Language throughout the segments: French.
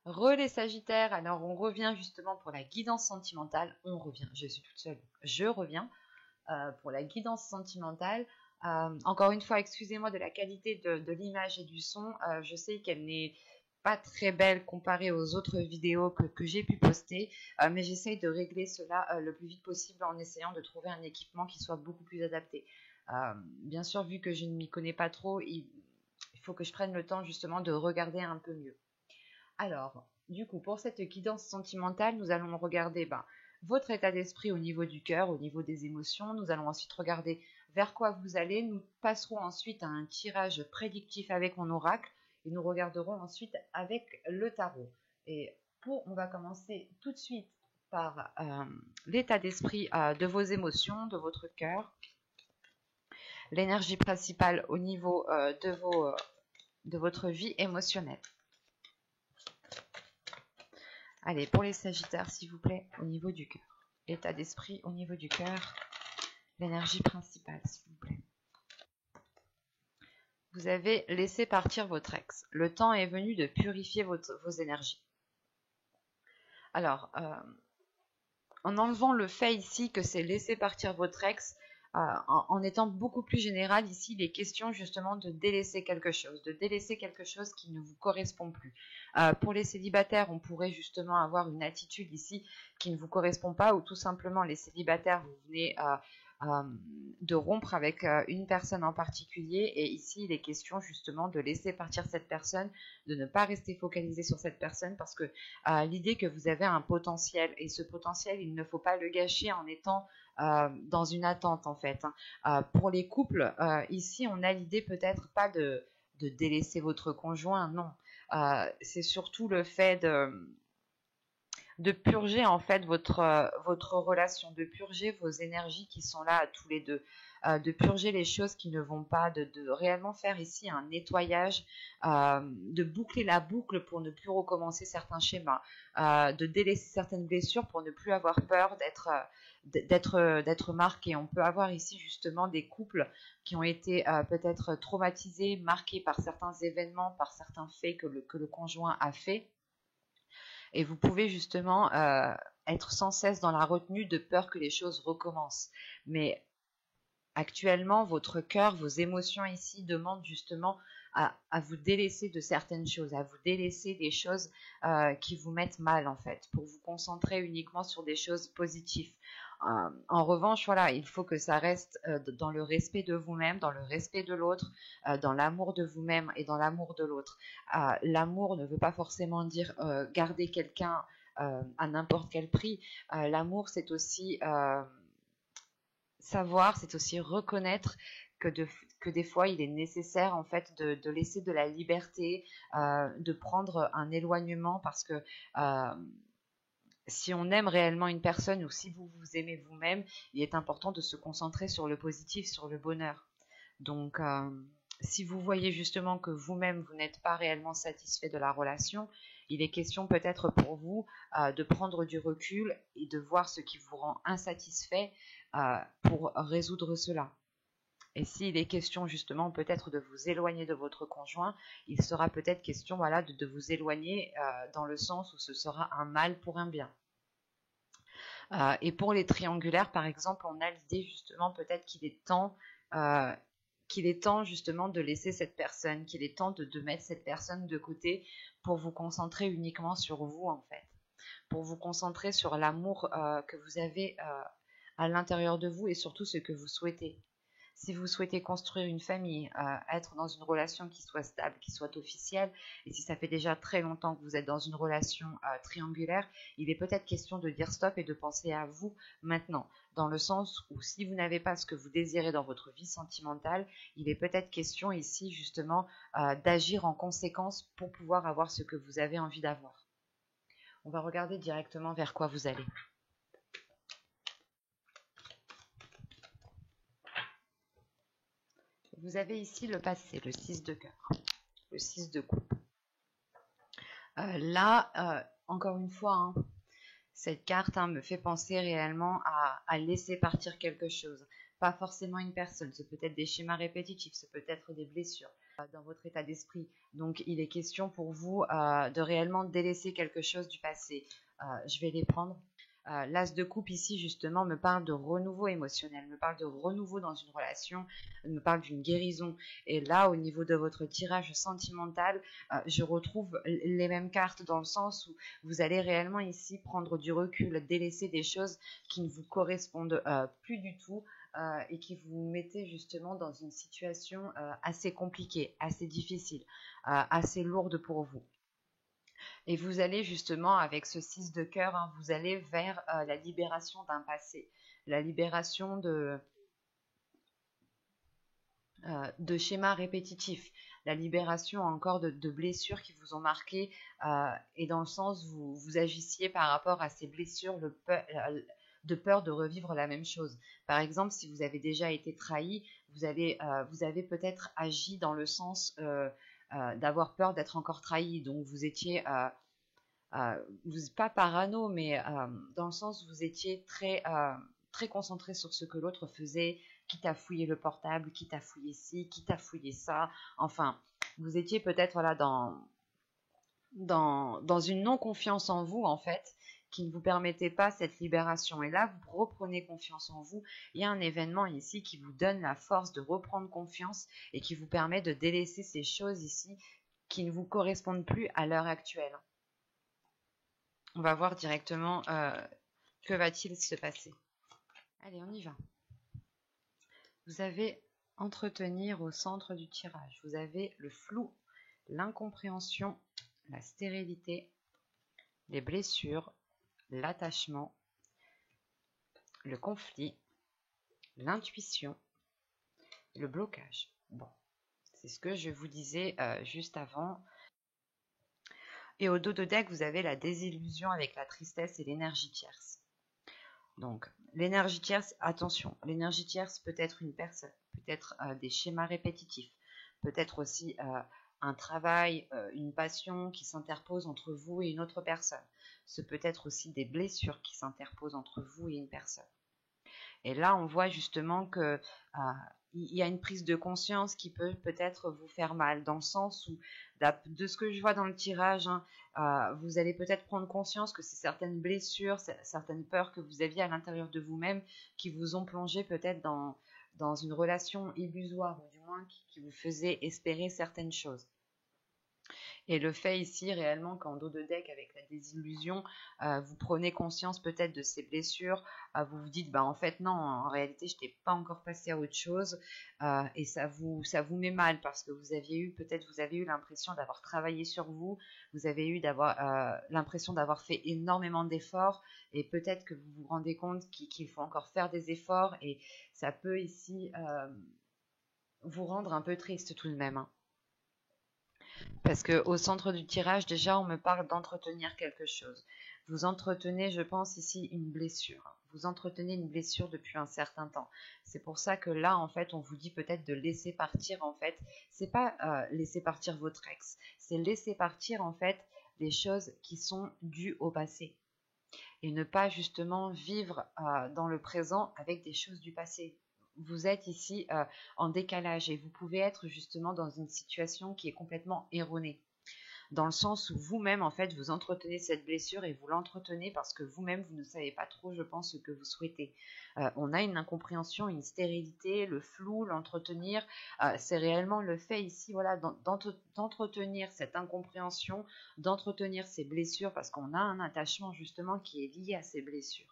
Les Sagittaires, alors on revient justement pour la guidance sentimentale. On revient, je suis toute seule. Je reviens pour la guidance sentimentale. Encore une fois, excusez-moi de la qualité de l'image et du son. Je sais qu'elle n'est pas très belle comparée aux autres vidéos que j'ai pu poster, mais j'essaye de régler cela le plus vite possible en essayant de trouver un équipement qui soit beaucoup plus adapté. Bien sûr, vu que je ne m'y connais pas trop, il faut que je prenne le temps justement de regarder un peu mieux. Alors, du coup, pour cette guidance sentimentale, nous allons regarder votre état d'esprit au niveau du cœur, au niveau des émotions. Nous allons ensuite regarder vers quoi vous allez. Nous passerons ensuite à un tirage prédictif avec mon oracle et nous regarderons ensuite avec le tarot. Et on va commencer tout de suite par l'état d'esprit de vos émotions, de votre cœur, l'énergie principale au niveau de votre vie émotionnelle. Allez, pour les Sagittaires, s'il vous plaît, au niveau du cœur. L'état d'esprit au niveau du cœur. L'énergie principale, s'il vous plaît. Vous avez laissé partir votre ex. Le temps est venu de purifier vos énergies. Alors, en enlevant le fait ici que c'est laisser partir votre ex, en étant beaucoup plus général, ici, il est question justement de délaisser quelque chose qui ne vous correspond plus. Pour les célibataires, on pourrait justement avoir une attitude ici qui ne vous correspond pas, ou tout simplement les célibataires, vous venez de rompre avec une personne en particulier, et ici, il est question justement de laisser partir cette personne, de ne pas rester focalisé sur cette personne, parce que l'idée que vous avez un potentiel, et ce potentiel, il ne faut pas le gâcher en étant dans une attente en fait. Pour les couples, ici on a l'idée peut-être pas de délaisser votre conjoint, non. C'est surtout le fait de purger en fait votre relation, de purger vos énergies qui sont là tous les deux, de purger les choses qui ne vont pas, de réellement faire ici un nettoyage, de boucler la boucle pour ne plus recommencer certains schémas, de délaisser certaines blessures pour ne plus avoir peur d'être marqué. On peut avoir ici justement des couples qui ont été peut-être traumatisés, marqués par certains événements, par certains faits que le conjoint a fait. Et vous pouvez justement être sans cesse dans la retenue de peur que les choses recommencent. Mais actuellement, votre cœur, vos émotions ici demandent justement à vous délaisser de certaines choses, à vous délaisser des choses qui vous mettent mal en fait, pour vous concentrer uniquement sur des choses positives. En revanche, voilà, il faut que ça reste dans le respect de vous-même, dans le respect de l'autre, dans l'amour de vous-même et dans l'amour de l'autre. L'amour ne veut pas forcément dire garder quelqu'un à n'importe quel prix. L'amour, c'est aussi savoir, c'est aussi reconnaître que des fois il est nécessaire en fait de laisser de la liberté, de prendre un éloignement parce que si on aime réellement une personne ou si vous vous aimez vous-même, il est important de se concentrer sur le positif, sur le bonheur. Donc si vous voyez justement que vous-même vous n'êtes pas réellement satisfait de la relation, il est question peut-être pour vous de prendre du recul et de voir ce qui vous rend insatisfait pour résoudre cela. Et s'il est question justement peut-être de vous éloigner de votre conjoint, il sera peut-être question voilà, de vous éloigner dans le sens où ce sera un mal pour un bien. Et pour les triangulaires, par exemple, on a l'idée justement peut-être qu'il est temps justement de laisser cette personne, qu'il est temps de mettre cette personne de côté pour vous concentrer uniquement sur vous en fait, pour vous concentrer sur l'amour que vous avez à l'intérieur de vous et surtout ce que vous souhaitez. Si vous souhaitez construire une famille, être dans une relation qui soit stable, qui soit officielle, et si ça fait déjà très longtemps que vous êtes dans une relation triangulaire, il est peut-être question de dire stop et de penser à vous maintenant, dans le sens où si vous n'avez pas ce que vous désirez dans votre vie sentimentale, il est peut-être question ici justement d'agir en conséquence pour pouvoir avoir ce que vous avez envie d'avoir. On va regarder directement vers quoi vous allez. Vous avez ici le passé, le 6 de cœur, le 6 de coupe. Encore une fois, cette carte me fait penser réellement à laisser partir quelque chose. Pas forcément une personne, c'est peut-être des schémas répétitifs, c'est peut-être des blessures. dans votre état d'esprit. Donc, il est question pour vous de réellement délaisser quelque chose du passé. Je vais les prendre. L'as de coupe ici, justement, me parle de renouveau émotionnel, me parle de renouveau dans une relation, me parle d'une guérison. Et là, au niveau de votre tirage sentimental, je retrouve les mêmes cartes dans le sens où vous allez réellement ici prendre du recul, délaisser des choses qui ne vous correspondent plus du tout et qui vous mettez justement dans une situation assez compliquée, assez difficile, assez lourde pour vous. Et vous allez justement, avec ce 6 de cœur, hein, vous allez vers la libération d'un passé, la libération de schémas répétitifs, la libération encore de blessures qui vous ont marqué, et dans le sens où vous agissiez par rapport à ces blessures de peur de revivre la même chose. Par exemple, si vous avez déjà été trahi, vous avez peut-être agi dans le sens d'avoir peur d'être encore trahi. Donc vous étiez, vous pas parano, mais dans le sens où vous étiez très concentré sur ce que l'autre faisait, quitte à fouiller le portable, quitte à fouiller ci, quitte à fouiller ça. Enfin, vous étiez peut-être voilà dans une non-confiance en vous, en fait, qui ne vous permettait pas cette libération. Et là, vous reprenez confiance en vous. Il y a un événement ici qui vous donne la force de reprendre confiance et qui vous permet de délaisser ces choses ici qui ne vous correspondent plus à l'heure actuelle. On va voir directement que va-t-il se passer. Allez, on y va. Vous avez entretenir au centre du tirage. Vous avez le flou, l'incompréhension, la stérilité, les blessures, l'attachement, le conflit, l'intuition, le blocage. Bon, c'est ce que je vous disais juste avant. Et au dos de deck, vous avez la désillusion avec la tristesse et l'énergie tierce. Donc, l'énergie tierce, attention, l'énergie tierce peut être une personne, peut être des schémas répétitifs, peut être aussi un travail, une passion qui s'interpose entre vous et une autre personne. Ce peut être aussi des blessures qui s'interposent entre vous et une personne. Et là, on voit justement que il y a une prise de conscience qui peut peut-être vous faire mal, dans le sens où, de ce que je vois dans le tirage, hein, vous allez peut-être prendre conscience que c'est certaines blessures, certaines peurs que vous aviez à l'intérieur de vous-même qui vous ont plongé peut-être dans une relation illusoire, ou du moins qui vous faisait espérer certaines choses. Et le fait ici, réellement, qu'en dos de deck, avec la désillusion, vous prenez conscience peut-être de ces blessures, vous vous dites, en fait, non, en réalité, je n'étais pas encore passé à autre chose, et ça vous met mal, parce que vous avez eu l'impression d'avoir travaillé sur vous, vous avez eu l'impression d'avoir fait énormément d'efforts, et peut-être que vous vous rendez compte qu'il faut encore faire des efforts, et ça peut ici vous rendre un peu triste tout de même, hein. Parce qu'au centre du tirage, déjà, on me parle d'entretenir quelque chose. Vous entretenez, je pense, ici une blessure. Vous entretenez une blessure depuis un certain temps. C'est pour ça que là, en fait, on vous dit peut-être de laisser partir, en fait. C'est pas laisser partir votre ex. C'est laisser partir, en fait, des choses qui sont dues au passé. Et ne pas, justement, vivre dans le présent avec des choses du passé. Vous êtes ici en décalage et vous pouvez être justement dans une situation qui est complètement erronée. Dans le sens où vous-même, en fait, vous entretenez cette blessure et vous l'entretenez parce que vous-même, vous ne savez pas trop, je pense, ce que vous souhaitez. On a une incompréhension, une stérilité, le flou, l'entretenir. C'est réellement le fait ici, voilà, d'entretenir cette incompréhension, d'entretenir ces blessures parce qu'on a un attachement justement qui est lié à ces blessures.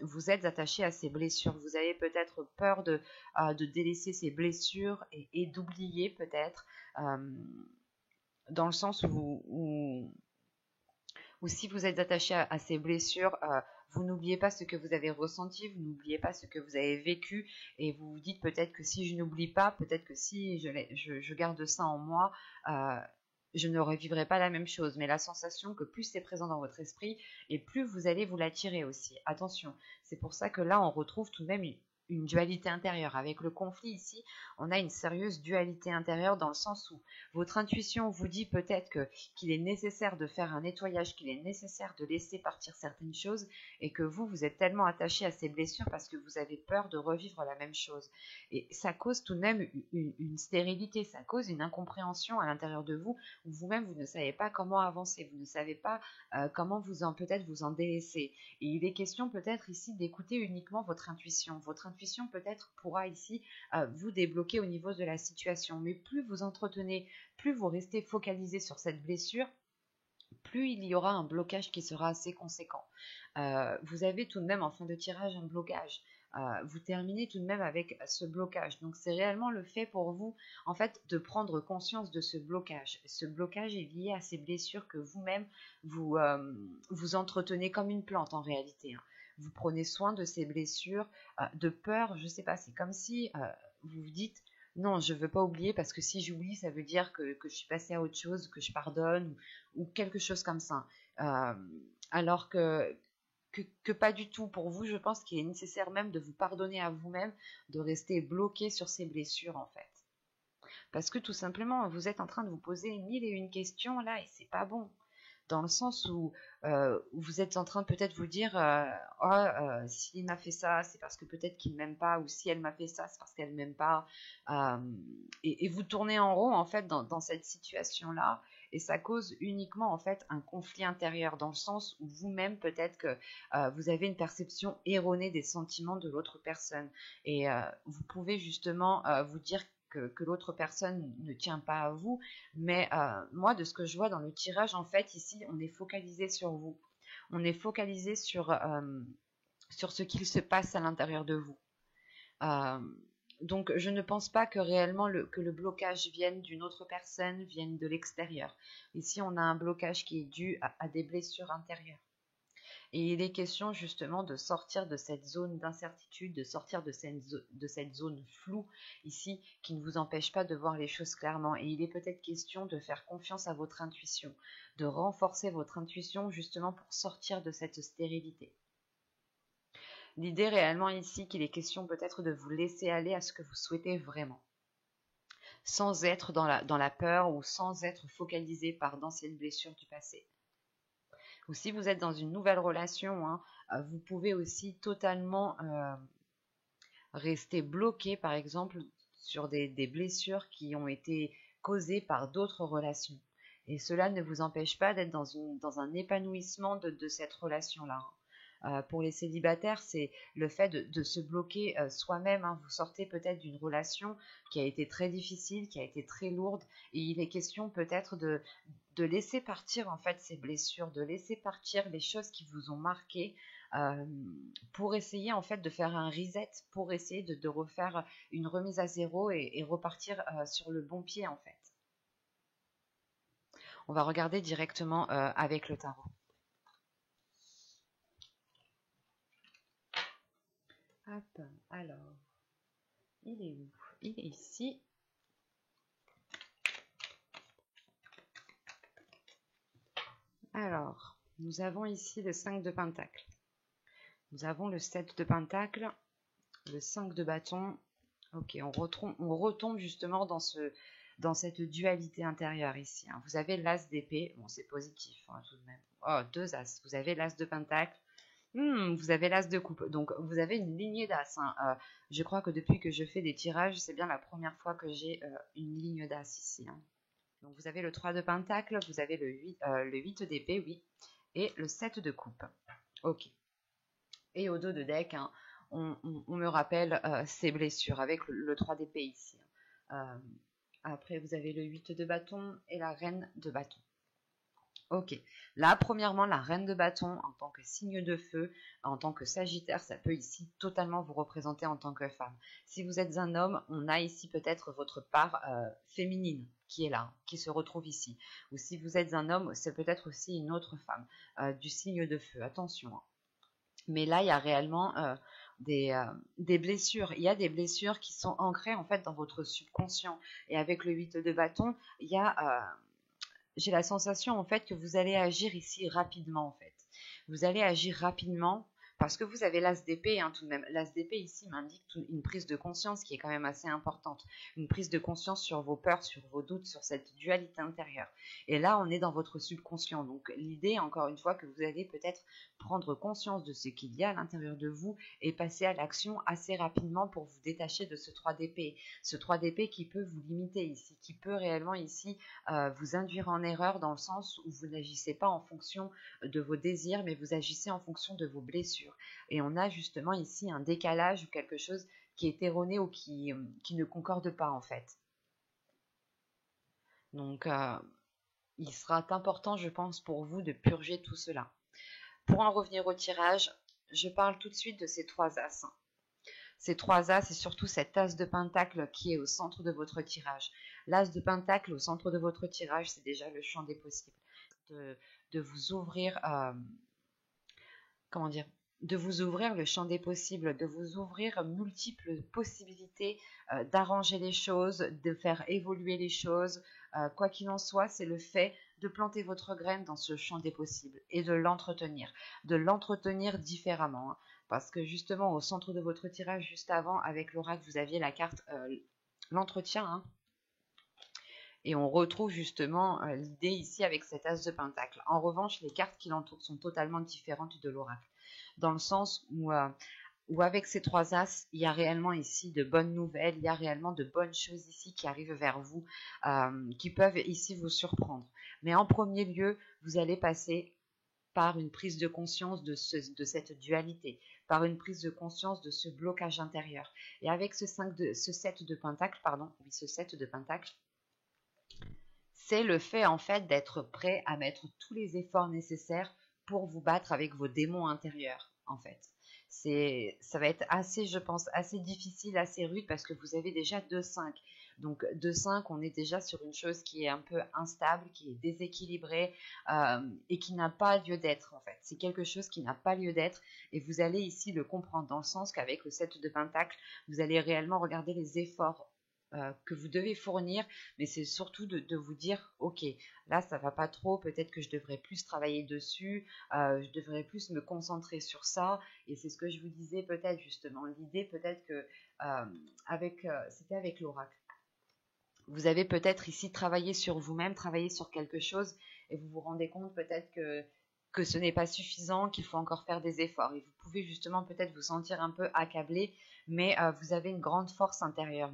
Vous êtes attaché à ces blessures. Vous avez peut-être peur de délaisser ces blessures et d'oublier peut-être, dans le sens où si vous êtes attaché à ces blessures, vous n'oubliez pas ce que vous avez ressenti, vous n'oubliez pas ce que vous avez vécu, et vous vous dites peut-être que si je n'oublie pas, peut-être que si je garde ça en moi, je ne revivrai pas la même chose. Mais la sensation que plus c'est présent dans votre esprit, et plus vous allez vous l'attirer aussi. Attention, c'est pour ça que là, on retrouve tout de même une dualité intérieure. Avec le conflit ici, on a une sérieuse dualité intérieure dans le sens où votre intuition vous dit peut-être qu'il est nécessaire de faire un nettoyage, qu'il est nécessaire de laisser partir certaines choses et que vous êtes tellement attaché à ces blessures parce que vous avez peur de revivre la même chose. Et ça cause tout de même une stérilité, ça cause une incompréhension à l'intérieur de vous où vous-même vous ne savez pas comment avancer, vous ne savez pas comment peut-être vous en délaisser. Et il est question peut-être ici d'écouter uniquement votre intuition. Votre intuition peut-être pourra ici vous débloquer au niveau de la situation. Mais plus vous entretenez, plus vous restez focalisé sur cette blessure, plus il y aura un blocage qui sera assez conséquent. Vous avez tout de même en fin de tirage un blocage. Vous terminez tout de même avec ce blocage. Donc c'est réellement le fait pour vous en fait de prendre conscience de ce blocage. Ce blocage est lié à ces blessures que vous-même vous entretenez comme une plante en réalité. Vous prenez soin de ces blessures de peur, je sais pas, c'est comme si vous vous dites non, je ne veux pas oublier parce que si j'oublie, ça veut dire que je suis passée à autre chose, que je pardonne ou quelque chose comme ça. Alors que pas du tout. Pour vous, je pense qu'il est nécessaire même de vous pardonner à vous-même, de rester bloqué sur ces blessures en fait. Parce que tout simplement, vous êtes en train de vous poser mille et une questions là et c'est pas bon. Dans le sens où vous êtes en train de peut-être vous dire s'il m'a fait ça, c'est parce que peut-être qu'il ne m'aime pas, ou si elle m'a fait ça, c'est parce qu'elle ne m'aime pas. Et vous tournez en rond en fait dans cette situation-là, et ça cause uniquement en fait un conflit intérieur, dans le sens où vous-même peut-être que vous avez une perception erronée des sentiments de l'autre personne, et vous pouvez justement vous dire que l'autre personne ne tient pas à vous, mais moi, de ce que je vois dans le tirage, en fait, ici, on est focalisé sur vous. On est focalisé sur ce qu'il se passe à l'intérieur de vous. Donc, je ne pense pas que réellement que le blocage vienne d'une autre personne, vienne de l'extérieur. Ici, on a un blocage qui est dû à des blessures intérieures. Et il est question justement de sortir de cette zone d'incertitude, de sortir de cette zone floue ici qui ne vous empêche pas de voir les choses clairement. Et il est peut-être question de faire confiance à votre intuition, de renforcer votre intuition justement pour sortir de cette stérilité. L'idée réellement ici qu'il est question peut-être de vous laisser aller à ce que vous souhaitez vraiment, sans être dans la peur ou sans être focalisé par d'anciennes blessures du passé. Ou si vous êtes dans une nouvelle relation, vous pouvez aussi totalement rester bloqué, par exemple, sur des blessures qui ont été causées par d'autres relations. Et cela ne vous empêche pas d'être dans un épanouissement de cette relation-là. Pour les célibataires, c'est le fait de se bloquer soi-même. Vous sortez peut-être d'une relation qui a été très difficile, qui a été très lourde, et il est question peut-être de laisser partir en fait ces blessures, de laisser partir les choses qui vous ont marqué pour essayer en fait de faire un reset, pour essayer de refaire une remise à zéro et repartir sur le bon pied en fait. On va regarder directement avec le tarot. Hop, alors, il est où? Il est ici. Alors, nous avons ici le 5 de Pentacle. Nous avons le 7 de Pentacle, le 5 de bâton. Ok, on retombe justement dans cette dualité intérieure ici. Vous avez l'as d'épée, bon c'est positif tout de même. Oh, 2 as, vous avez l'as de Pentacle. Vous avez l'as de coupe, donc vous avez une lignée d'as. Je crois que depuis que je fais des tirages, c'est bien la première fois que j'ai une ligne d'as ici. Donc vous avez le 3 de pentacle, vous avez le 8 d'épée, oui, et le 7 de coupe. Ok. Et au dos de deck, on me rappelle ces blessures avec le 3 d'épée ici. Après, vous avez le 8 de bâton et la reine de bâton. Ok, là premièrement la reine de bâton en tant que signe de feu, en tant que sagittaire, ça peut ici totalement vous représenter en tant que femme. Si vous êtes un homme, on a ici peut-être votre part féminine qui est là, qui se retrouve ici. Ou si vous êtes un homme, c'est peut-être aussi une autre femme du signe de feu, attention. Mais là il y a réellement des blessures, il y a des blessures qui sont ancrées en fait dans votre subconscient. Et avec le 8 de bâton, il y a... j'ai la sensation en fait que vous allez agir ici rapidement en fait. Vous allez agir rapidement Parce que vous avez l'as d'épée, hein, tout de même. L'as d'épée ici m'indique une prise de conscience qui est quand même assez importante. Une prise de conscience sur vos peurs, sur vos doutes, sur cette dualité intérieure. Et là, on est dans votre subconscient. Donc l'idée, encore une fois, que vous allez peut-être prendre conscience de ce qu'il y a à l'intérieur de vous et passer à l'action assez rapidement pour vous détacher de ce 3 d'épée. Ce 3 d'épée qui peut vous limiter ici, qui peut réellement ici vous induire en erreur dans le sens où vous n'agissez pas en fonction de vos désirs, mais vous agissez en fonction de vos blessures. Et on a justement ici un décalage ou quelque chose qui est erroné ou qui ne concorde pas en fait. Donc il sera important, je pense, pour vous de purger tout cela. Pour en revenir au tirage, je parle tout de suite de ces 3 as. Ces 3 as et surtout cet as de pentacle qui est au centre de votre tirage. L'as de pentacle au centre de votre tirage, c'est déjà le champ des possibles. De vous ouvrir, comment dire, de vous ouvrir le champ des possibles, de vous ouvrir multiples possibilités d'arranger les choses, de faire évoluer les choses. Quoi qu'il en soit, c'est le fait de planter votre graine dans ce champ des possibles et de l'entretenir différemment. Hein, parce que justement, au centre de votre tirage, juste avant, avec l'oracle, vous aviez la carte l'entretien. Hein, et on retrouve justement l'idée ici avec cet as de pentacle. En revanche, les cartes qui l'entourent sont totalement différentes de l'oracle. Dans le sens où avec ces 3 as, il y a réellement ici de bonnes nouvelles, il y a réellement de bonnes choses ici qui arrivent vers vous, qui peuvent ici vous surprendre. Mais en premier lieu, vous allez passer par une prise de conscience de cette dualité, par une prise de conscience de ce blocage intérieur. Et avec ce 7 de pentacle, c'est le fait en fait d'être prêt à mettre tous les efforts nécessaires pour vous battre avec vos démons intérieurs en fait. Ça va être assez, je pense, assez difficile, assez rude parce que vous avez déjà 2-5. Donc 2-5, on est déjà sur une chose qui est un peu instable, qui est déséquilibrée et qui n'a pas lieu d'être en fait. C'est quelque chose qui n'a pas lieu d'être et vous allez ici le comprendre dans le sens qu'avec le 7 de pentacle, vous allez réellement regarder les efforts que vous devez fournir, mais c'est surtout de vous dire, ok, là ça va pas trop, peut-être que je devrais plus travailler dessus, je devrais plus me concentrer sur ça, et c'est ce que je vous disais peut-être justement, l'idée peut-être que c'était avec l'oracle. Vous avez peut-être ici travaillé sur vous-même, travaillé sur quelque chose, et vous vous rendez compte peut-être que ce n'est pas suffisant, qu'il faut encore faire des efforts. Et vous pouvez justement peut-être vous sentir un peu accablé, mais vous avez une grande force intérieure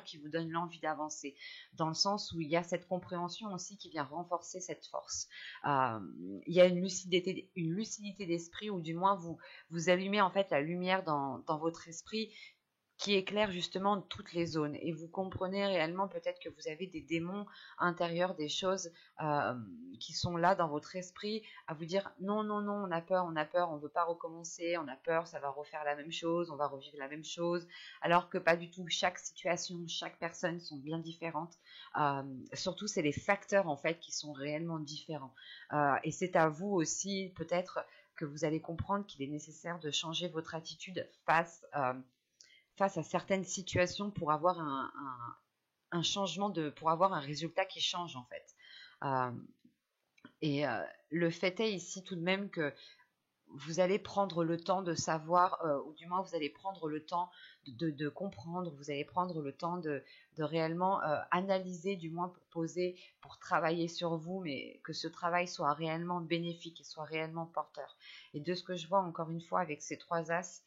qui vous donne l'envie d'avancer, dans le sens où il y a cette compréhension aussi qui vient renforcer cette force. Il y a une lucidité d'esprit, ou du moins vous allumez en fait la lumière dans votre esprit, qui éclaire justement toutes les zones, et vous comprenez réellement peut-être que vous avez des démons intérieurs, des choses qui sont là dans votre esprit à vous dire non, on a peur, on veut pas recommencer, on a peur, ça va refaire la même chose, on va revivre la même chose, alors que pas du tout. Chaque situation, chaque personne sont bien différentes. Surtout, c'est les facteurs en fait qui sont réellement différents. Et c'est à vous aussi peut-être que vous allez comprendre qu'il est nécessaire de changer votre attitude face à certaines situations pour avoir un changement, pour avoir un résultat qui change en fait. Le fait est ici tout de même que vous allez prendre le temps de savoir, ou du moins vous allez prendre le temps de comprendre, vous allez prendre le temps de réellement analyser, du moins pour poser, pour travailler sur vous, mais que ce travail soit réellement bénéfique et soit réellement porteur. Et de ce que je vois encore une fois avec ces 3 as,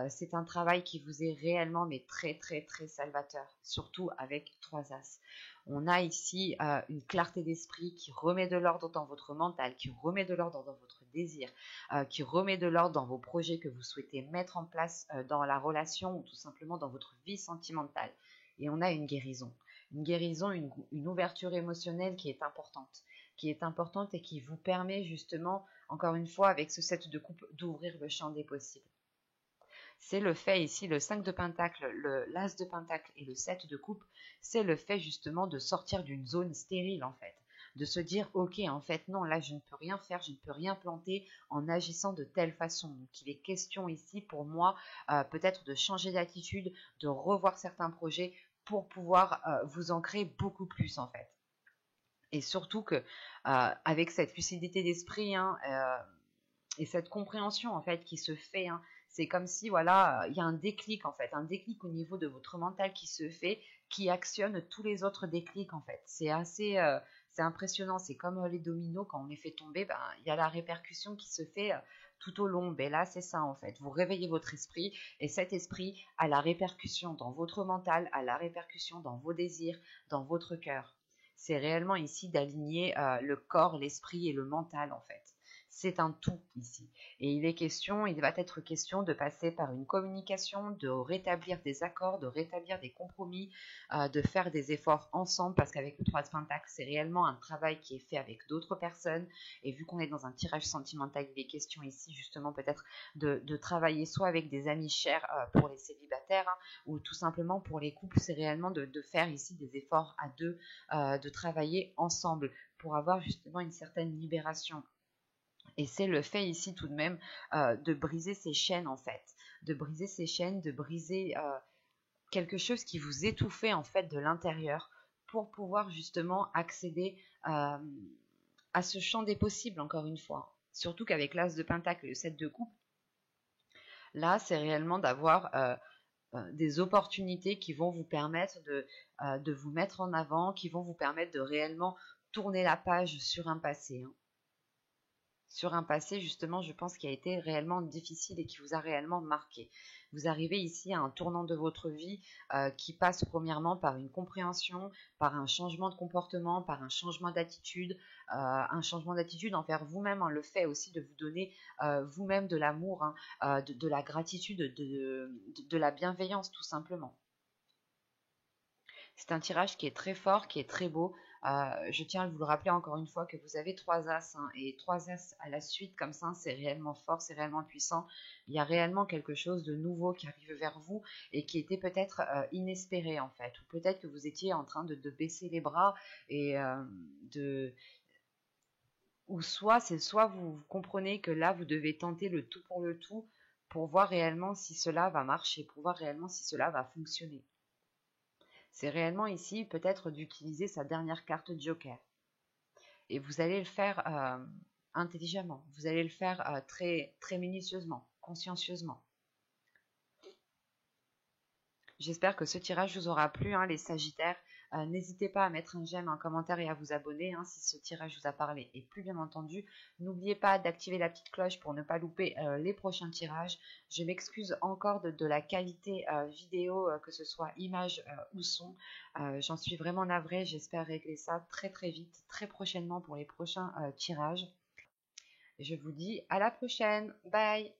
c'est un travail qui vous est réellement mais très très très salvateur, surtout avec 3 as. On a ici une clarté d'esprit qui remet de l'ordre dans votre mental, qui remet de l'ordre dans votre désir, qui remet de l'ordre dans vos projets que vous souhaitez mettre en place dans la relation ou tout simplement dans votre vie sentimentale. Et on a une guérison, une ouverture émotionnelle qui est importante et qui vous permet justement, encore une fois, avec ce 7 de coupe, d'ouvrir le champ des possibles. C'est le fait ici, le 5 de pentacle, l'as de pentacle et le 7 de coupe, c'est le fait justement de sortir d'une zone stérile en fait. De se dire, ok, en fait, non, là, je ne peux rien faire, je ne peux rien planter en agissant de telle façon. Donc, il est question ici, pour moi, peut-être de changer d'attitude, de revoir certains projets pour pouvoir vous ancrer beaucoup plus, en fait. Et surtout que, avec cette lucidité d'esprit, hein, et cette compréhension en fait qui se fait, hein, c'est comme si voilà, il y a un déclic en fait, un déclic au niveau de votre mental qui se fait, qui actionne tous les autres déclics en fait. C'est assez, c'est impressionnant. C'est comme les dominos quand on les fait tomber, ben il y a la répercussion qui se fait tout au long. Ben là c'est ça en fait. Vous réveillez votre esprit et cet esprit a la répercussion dans votre mental, a la répercussion dans vos désirs, dans votre cœur. C'est réellement ici d'aligner le corps, l'esprit et le mental en fait. C'est un tout ici. Et il va être question de passer par une communication, de rétablir des accords, de rétablir des compromis, de faire des efforts ensemble, parce qu'avec le 3 de Pentacle, c'est réellement un travail qui est fait avec d'autres personnes. Et vu qu'on est dans un tirage sentimental, il est question ici justement peut-être de travailler soit avec des amis chers pour les célibataires, hein, ou tout simplement pour les couples, c'est réellement de faire ici des efforts à deux, de travailler ensemble pour avoir justement une certaine libération. Et c'est le fait ici tout de même de briser ces chaînes en fait, de briser ces chaînes, de briser quelque chose qui vous étouffait en fait de l'intérieur pour pouvoir justement accéder à ce champ des possibles encore une fois. Surtout qu'avec l'As de Pentacle et le 7 de coupe, là c'est réellement d'avoir des opportunités qui vont vous permettre de vous mettre en avant, qui vont vous permettre de réellement tourner la page sur un passé, hein. Sur un passé justement je pense qui a été réellement difficile et qui vous a réellement marqué. Vous arrivez ici à un tournant de votre vie qui passe premièrement par une compréhension, par un changement de comportement, par un changement d'attitude envers vous-même, hein, le fait aussi de vous donner vous-même de l'amour, hein, de la gratitude, de la bienveillance tout simplement. C'est un tirage qui est très fort, qui est très beau. Je tiens à vous le rappeler encore une fois que vous avez 3 As, hein, et 3 As à la suite comme ça, c'est réellement fort, c'est réellement puissant. Il y a réellement quelque chose de nouveau qui arrive vers vous et qui était peut-être inespéré en fait. Ou peut-être que vous étiez en train de baisser les bras et de... Ou soit vous comprenez que là vous devez tenter le tout pour voir réellement si cela va marcher, pour voir réellement si cela va fonctionner. C'est réellement ici peut-être d'utiliser sa dernière carte Joker. Et vous allez le faire intelligemment, vous allez le faire très, très minutieusement, consciencieusement. J'espère que ce tirage vous aura plu, hein, les Sagittaires. N'hésitez pas à mettre un j'aime, un commentaire et à vous abonner hein, si ce tirage vous a parlé. Et plus bien entendu, n'oubliez pas d'activer la petite cloche pour ne pas louper les prochains tirages. Je m'excuse encore de la qualité vidéo, que ce soit image ou son. J'en suis vraiment navrée. J'espère régler ça très très vite, très prochainement pour les prochains tirages. Et je vous dis à la prochaine. Bye!